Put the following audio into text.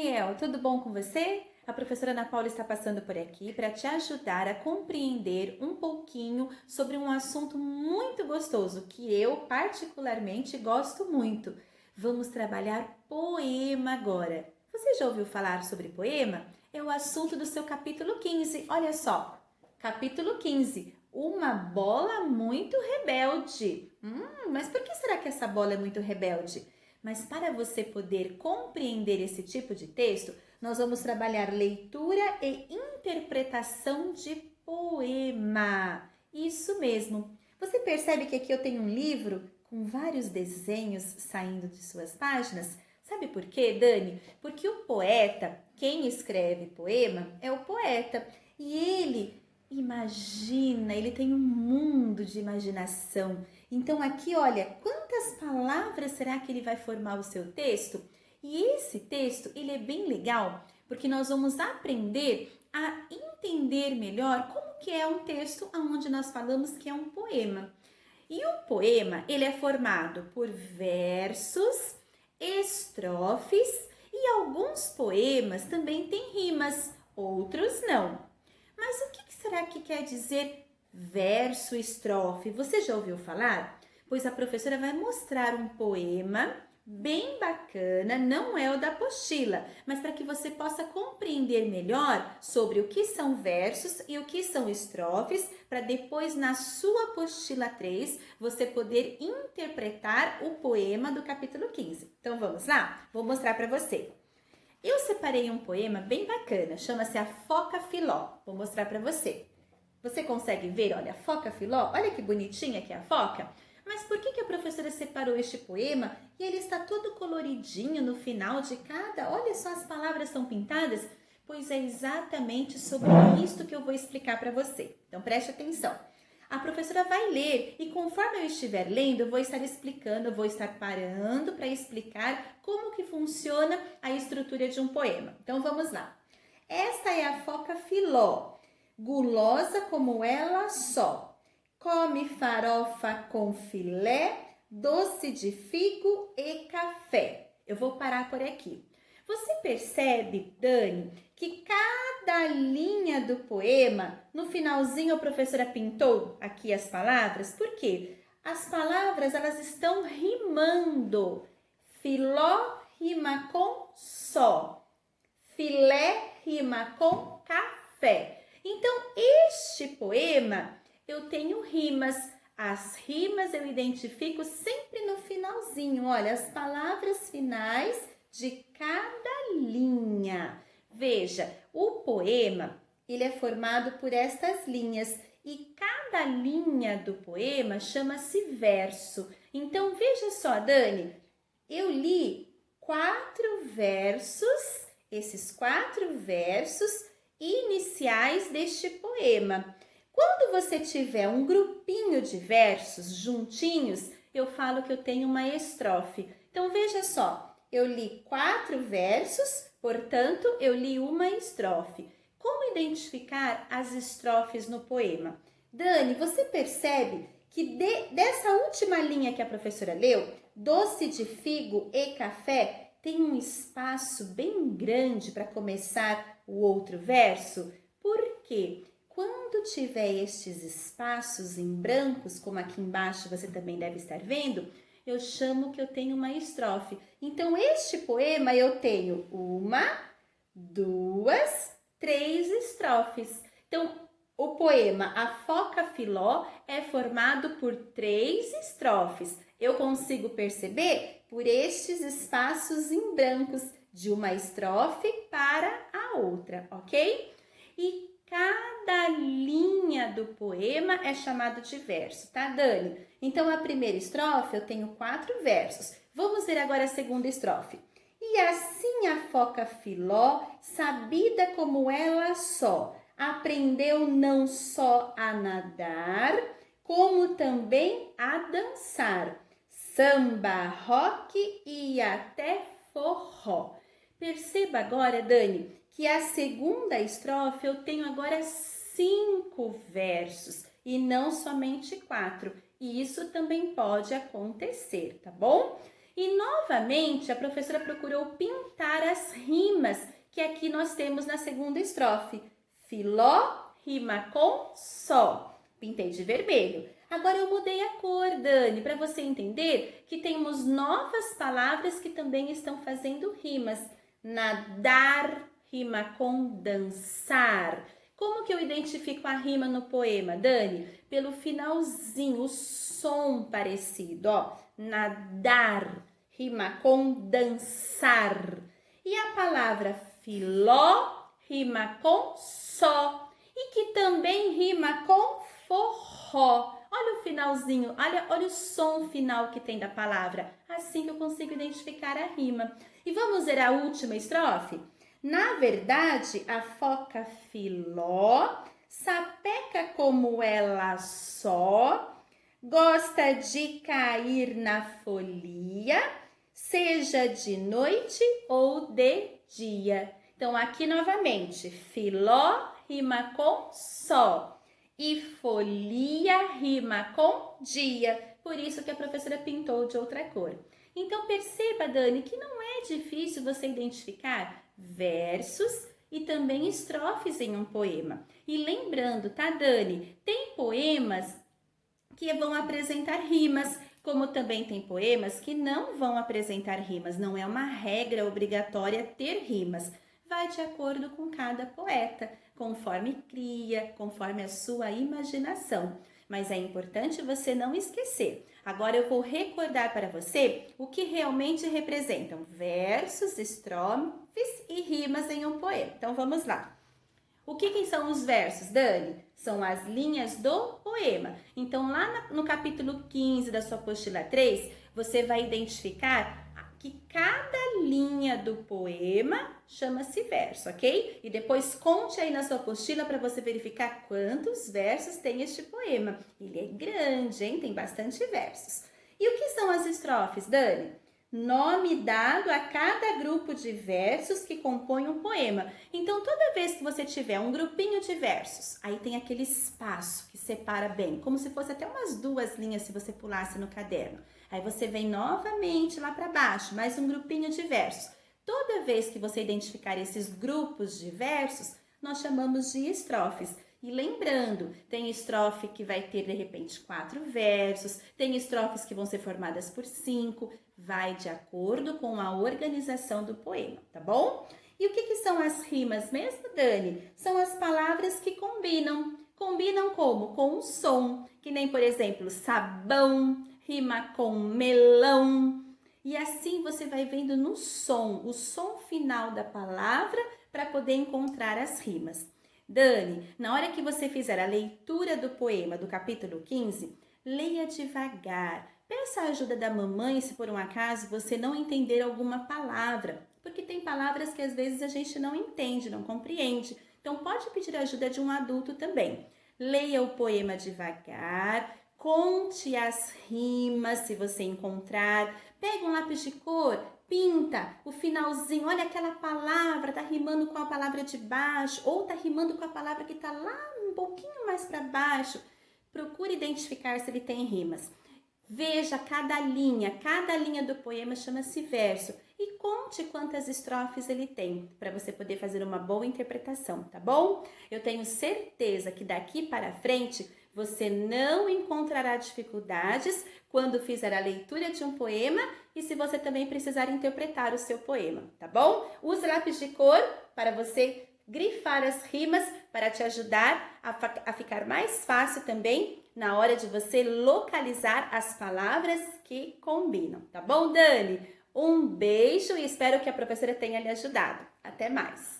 Daniel, tudo bom com você? A professora Ana Paula está passando por aqui para te ajudar a compreender um pouquinho sobre um assunto muito gostoso que eu particularmente gosto muito. Vamos trabalhar poema agora. Você já ouviu falar sobre poema? É o assunto do seu capítulo 15. Olha só, capítulo 15. Uma bola muito rebelde. Mas por que será que essa bola é muito rebelde? Mas para você poder compreender esse tipo de texto, nós vamos trabalhar leitura e interpretação de poema. Isso mesmo. Você percebe que aqui eu tenho um livro com vários desenhos saindo de suas páginas? Sabe por quê, Dani? Porque o poeta, quem escreve poema, é o poeta. E ele imagina, ele tem um mundo de imaginação. Então aqui, olha, quantas palavras será que ele vai formar o seu texto? E esse texto, ele é bem legal, porque nós vamos aprender a entender melhor como que é um texto onde nós falamos que é um poema. E o poema, ele é formado por versos, estrofes e alguns poemas também têm rimas, outros não. Mas o que será que quer dizer verso, estrofe? Você já ouviu falar? Pois a professora vai mostrar um poema bem bacana, não é o da apostila, mas para que você possa compreender melhor sobre o que são versos e o que são estrofes, para depois na sua apostila 3 você poder interpretar o poema do capítulo 15. Então vamos lá? Vou mostrar para você. Eu separei um poema bem bacana, chama-se A Foca Filó. Vou mostrar para você. Você consegue ver, olha, a foca filó? Olha que bonitinha que é a foca. Mas por que a professora separou este poema e ele está todo coloridinho no final de cada? Olha só, as palavras são pintadas? Pois é exatamente sobre isto que eu vou explicar para você. Então preste atenção. A professora vai ler e conforme eu estiver lendo, eu vou estar explicando, eu vou estar parando para explicar como que funciona a estrutura de um poema. Então vamos lá. Esta é a foca filó, gulosa como ela só. Come farofa com filé, doce de figo e café. Eu vou parar por aqui. Você percebe, Dani, que cada linha do poema, no finalzinho a professora pintou aqui as palavras? Por quê? As palavras, elas estão rimando. Filó rima com só. Filé rima com café. Então, este poema, eu tenho rimas. As rimas eu identifico sempre no finalzinho. Olha, as palavras finais de cada linha. Veja, o poema, ele é formado por estas linhas e cada linha do poema chama-se verso. Então, veja só, Dani, eu li 4 versos, esses 4 versos iniciais deste poema. Quando você tiver um grupinho de versos juntinhos, eu falo que eu tenho uma estrofe. Então, veja só, eu li 4 versos, portanto, eu li uma estrofe. Como identificar as estrofes no poema? Dani, você percebe que dessa última linha que a professora leu, doce de figo e café, tem um espaço bem grande para começar o outro verso? Por quê? Quando tiver estes espaços em brancos, como aqui embaixo você também deve estar vendo, eu chamo que eu tenho uma estrofe. Então, este poema eu tenho 1, 2, 3 estrofes. Então, o poema A Foca Filó é formado por 3 estrofes. Eu consigo perceber por estes espaços em brancos de uma estrofe para a outra, ok? E cada linha do poema é chamado de verso, tá, Dani? Então, a primeira estrofe eu tenho 4 versos. Vamos ver agora a segunda estrofe. E assim a foca filó, sabida como ela só, aprendeu não só a nadar, como também a dançar. Samba, rock e até forró. Perceba agora, Dani, que a segunda estrofe eu tenho agora 5 versos e não somente 4. E isso também pode acontecer, tá bom? E novamente a professora procurou pintar as rimas que aqui nós temos na segunda estrofe. Filó rima com só. Pintei de vermelho. Agora eu mudei a cor, Dani, para você entender que temos novas palavras que também estão fazendo rimas. Nadar rima com dançar. Como que eu identifico a rima no poema, Dani? Pelo finalzinho, o som parecido, ó. Nadar rima com dançar. E a palavra filó rima com só. E que também rima com forró. Olha o finalzinho, olha o som final que tem da palavra. Assim que eu consigo identificar a rima. E vamos ver a última estrofe? Na verdade, a foca filó sapeca como ela só, gosta de cair na folia, seja de noite ou de dia. Então, aqui novamente, filó rima com só e folia rima com dia. Por isso que a professora pintou de outra cor. Então, perceba, Dani, que não é difícil você identificar versos e também estrofes em um poema. E lembrando, tá, Dani? Tem poemas que vão apresentar rimas, como também tem poemas que não vão apresentar rimas. Não é uma regra obrigatória ter rimas. Vai de acordo com cada poeta, conforme cria, conforme a sua imaginação. Mas é importante você não esquecer. Agora eu vou recordar para você o que realmente representam versos, estrofes e rimas em um poema. Então vamos lá. O que são os versos, Dani? São as linhas do poema. Então lá no capítulo 15 da sua apostila 3, você vai identificar que cada linha do poema chama-se verso, ok? E depois conte aí na sua apostila para você verificar quantos versos tem este poema. Ele é grande, hein? Tem bastante versos. E o que são as estrofes, Dani? Nome dado a cada grupo de versos que compõe um poema. Então, toda vez que você tiver um grupinho de versos, aí tem aquele espaço que separa bem, como se fosse até umas 2 linhas se você pulasse no caderno. Aí você vem novamente lá para baixo, mais um grupinho de versos. Toda vez que você identificar esses grupos de versos, nós chamamos de estrofes. E lembrando, tem estrofe que vai ter de repente 4 versos, tem estrofes que vão ser formadas por 5, vai de acordo com a organização do poema, tá bom? E o que são as rimas mesmo, Dani? São as palavras que combinam. Combinam como? Com o som, que nem, por exemplo, sabão rima com melão. E assim você vai vendo no som, o som final da palavra para poder encontrar as rimas. Dani, na hora que você fizer a leitura do poema do capítulo 15, leia devagar. Peça a ajuda da mamãe se por um acaso você não entender alguma palavra, porque tem palavras que às vezes a gente não entende, não compreende. Então pode pedir a ajuda de um adulto também. Leia o poema devagar, conte as rimas se você encontrar, pega um lápis de cor, pinta o finalzinho, olha aquela palavra, tá rimando com a palavra de baixo ou tá rimando com a palavra que tá lá um pouquinho mais para baixo. Procure identificar se ele tem rimas. Veja cada linha do poema chama-se verso e conte quantas estrofes ele tem, para você poder fazer uma boa interpretação, tá bom? Eu tenho certeza que daqui para frente você não encontrará dificuldades quando fizer a leitura de um poema e se você também precisar interpretar o seu poema, tá bom? Use lápis de cor para você grifar as rimas para te ajudar a ficar mais fácil também na hora de você localizar as palavras que combinam, tá bom, Dani? Um beijo e espero que a professora tenha lhe ajudado. Até mais!